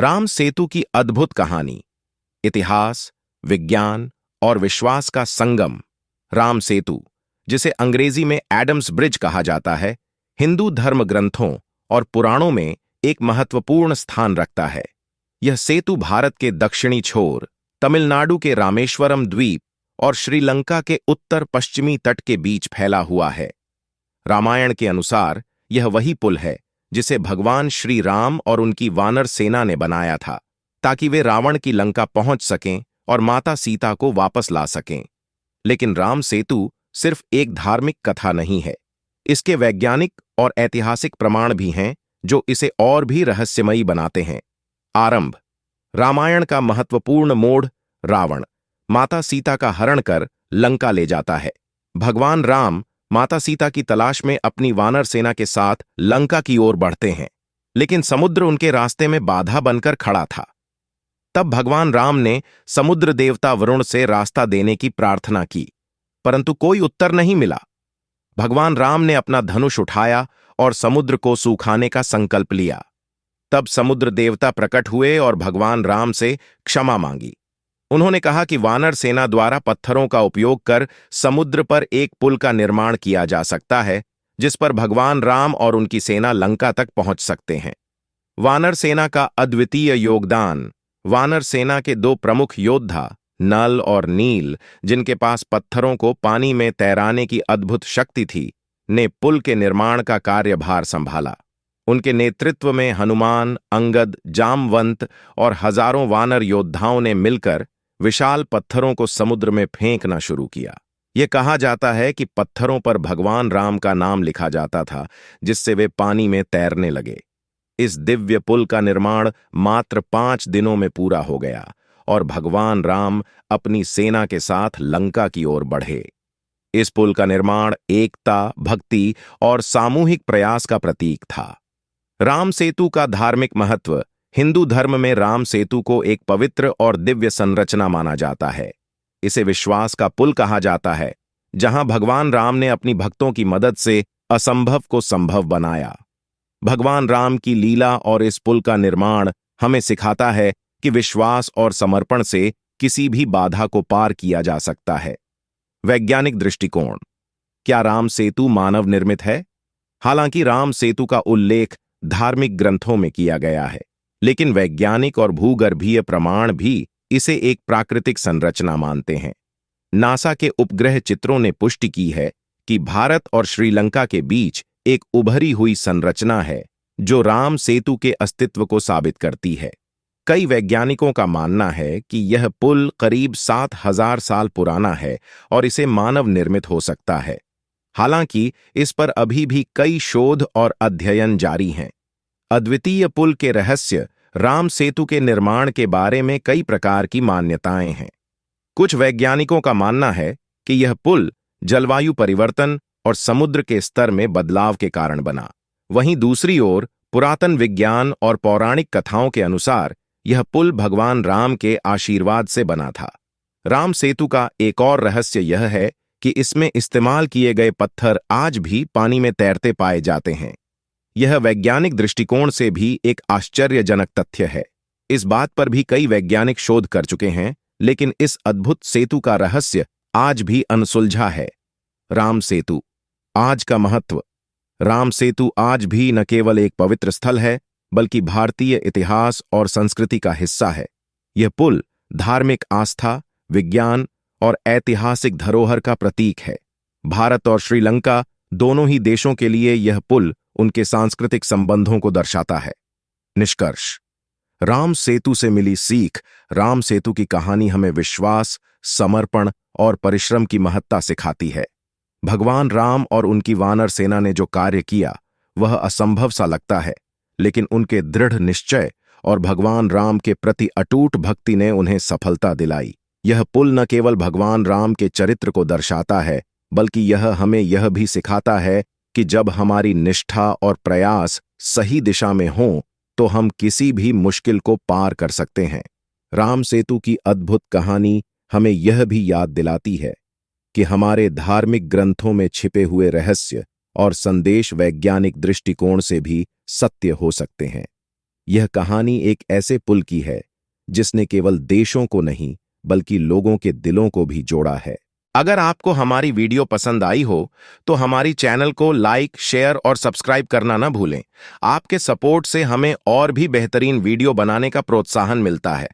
राम सेतु की अद्भुत कहानी। इतिहास, विज्ञान और विश्वास का संगम। राम सेतु, जिसे अंग्रेजी में एडम्स ब्रिज कहा जाता है, हिंदू धर्म ग्रंथों और पुराणों में एक महत्वपूर्ण स्थान रखता है। यह सेतु भारत के दक्षिणी छोर, तमिलनाडु के रामेश्वरम द्वीप और श्रीलंका के उत्तर पश्चिमी तट के बीच फैला हुआ है। रामायण के अनुसार यह वही पुल है जिसे भगवान श्री राम और उनकी वानर सेना ने बनाया था, ताकि वे रावण की लंका पहुंच सकें और माता सीता को वापस ला सकें। लेकिन राम सेतु सिर्फ एक धार्मिक कथा नहीं है, इसके वैज्ञानिक और ऐतिहासिक प्रमाण भी हैं जो इसे और भी रहस्यमयी बनाते हैं। आरंभ। रामायण का महत्वपूर्ण मोड़। रावण माता सीता का हरण कर लंका ले जाता है। भगवान राम माता सीता की तलाश में अपनी वानर सेना के साथ लंका की ओर बढ़ते हैं, लेकिन समुद्र उनके रास्ते में बाधा बनकर खड़ा था। तब भगवान राम ने समुद्र देवता वरुण से रास्ता देने की प्रार्थना की, परंतु कोई उत्तर नहीं मिला। भगवान राम ने अपना धनुष उठाया और समुद्र को सूखाने का संकल्प लिया। तब समुद्र देवता प्रकट हुए और भगवान राम से क्षमा मांगी। उन्होंने कहा कि वानर सेना द्वारा पत्थरों का उपयोग कर समुद्र पर एक पुल का निर्माण किया जा सकता है, जिस पर भगवान राम और उनकी सेना लंका तक पहुंच सकते हैं। वानर सेना का अद्वितीय योगदान। वानर सेना के दो प्रमुख योद्धा, नल और नील, जिनके पास पत्थरों को पानी में तैराने की अद्भुत शक्ति थी, ने पुल के निर्माण का कार्यभार संभाला। उनके नेतृत्व में हनुमान, अंगद, जामवंत और हजारों वानर योद्धाओं ने मिलकर विशाल पत्थरों को समुद्र में फेंकना शुरू किया। यह कहा जाता है कि पत्थरों पर भगवान राम का नाम लिखा जाता था, जिससे वे पानी में तैरने लगे। इस दिव्य पुल का निर्माण मात्र 5 दिनों में पूरा हो गया और भगवान राम अपनी सेना के साथ लंका की ओर बढ़े। इस पुल का निर्माण एकता, भक्ति और सामूहिक प्रयास का प्रतीक था। राम सेतु का धार्मिक महत्व। हिंदू धर्म में राम सेतु को एक पवित्र और दिव्य संरचना माना जाता है। इसे विश्वास का पुल कहा जाता है, जहां भगवान राम ने अपनी भक्तों की मदद से असंभव को संभव बनाया। भगवान राम की लीला और इस पुल का निर्माण हमें सिखाता है कि विश्वास और समर्पण से किसी भी बाधा को पार किया जा सकता है। वैज्ञानिक दृष्टिकोण। क्या राम सेतु मानव निर्मित है? हालांकि राम सेतु का उल्लेख धार्मिक ग्रंथों में किया गया है, लेकिन वैज्ञानिक और भूगर्भीय प्रमाण भी इसे एक प्राकृतिक संरचना मानते हैं। नासा के उपग्रह चित्रों ने पुष्टि की है कि भारत और श्रीलंका के बीच एक उभरी हुई संरचना है, जो राम सेतु के अस्तित्व को साबित करती है। कई वैज्ञानिकों का मानना है कि यह पुल करीब 7000 साल पुराना है और इसे मानव निर्मित हो सकता है। हालांकि इस पर अभी भी कई शोध और अध्ययन जारी हैं। अद्वितीय पुल के रहस्य। राम सेतु के निर्माण के बारे में कई प्रकार की मान्यताएं हैं। कुछ वैज्ञानिकों का मानना है कि यह पुल जलवायु परिवर्तन और समुद्र के स्तर में बदलाव के कारण बना। वहीं दूसरी ओर पुरातन विज्ञान और पौराणिक कथाओं के अनुसार यह पुल भगवान राम के आशीर्वाद से बना था। राम सेतु का एक और रहस्य यह है कि इसमें इस्तेमाल किए गए पत्थर आज भी पानी में तैरते पाए जाते हैं। यह वैज्ञानिक दृष्टिकोण से भी एक आश्चर्यजनक तथ्य है। इस बात पर भी कई वैज्ञानिक शोध कर चुके हैं, लेकिन इस अद्भुत सेतु का रहस्य आज भी अनसुलझा है। राम सेतु आज का महत्व। राम सेतु आज भी न केवल एक पवित्र स्थल है, बल्कि भारतीय इतिहास और संस्कृति का हिस्सा है। यह पुल धार्मिक आस्था, विज्ञान और ऐतिहासिक धरोहर का प्रतीक है। भारत और श्रीलंका दोनों ही देशों के लिए यह पुल उनके सांस्कृतिक संबंधों को दर्शाता है। निष्कर्ष। राम सेतु से मिली सीख। राम सेतु की कहानी हमें विश्वास, समर्पण और परिश्रम की महत्ता सिखाती है। भगवान राम और उनकी वानर सेना ने जो कार्य किया, वह असंभव सा लगता है, लेकिन उनके दृढ़ निश्चय और भगवान राम के प्रति अटूट भक्ति ने उन्हें सफलता दिलाई। यह पुल न केवल भगवान राम के चरित्र को दर्शाता है, बल्कि यह हमें यह भी सिखाता है कि जब हमारी निष्ठा और प्रयास सही दिशा में हों, तो हम किसी भी मुश्किल को पार कर सकते हैं। राम सेतु की अद्भुत कहानी हमें यह भी याद दिलाती है कि हमारे धार्मिक ग्रंथों में छिपे हुए रहस्य और संदेश वैज्ञानिक दृष्टिकोण से भी सत्य हो सकते हैं। यह कहानी एक ऐसे पुल की है जिसने केवल देशों को नहीं बल्कि लोगों के दिलों को भी जोड़ा है। अगर आपको हमारी वीडियो पसंद आई हो तो हमारी चैनल को लाइक, शेयर और सब्सक्राइब करना ना भूलें। आपके सपोर्ट से हमें और भी बेहतरीन वीडियो बनाने का प्रोत्साहन मिलता है।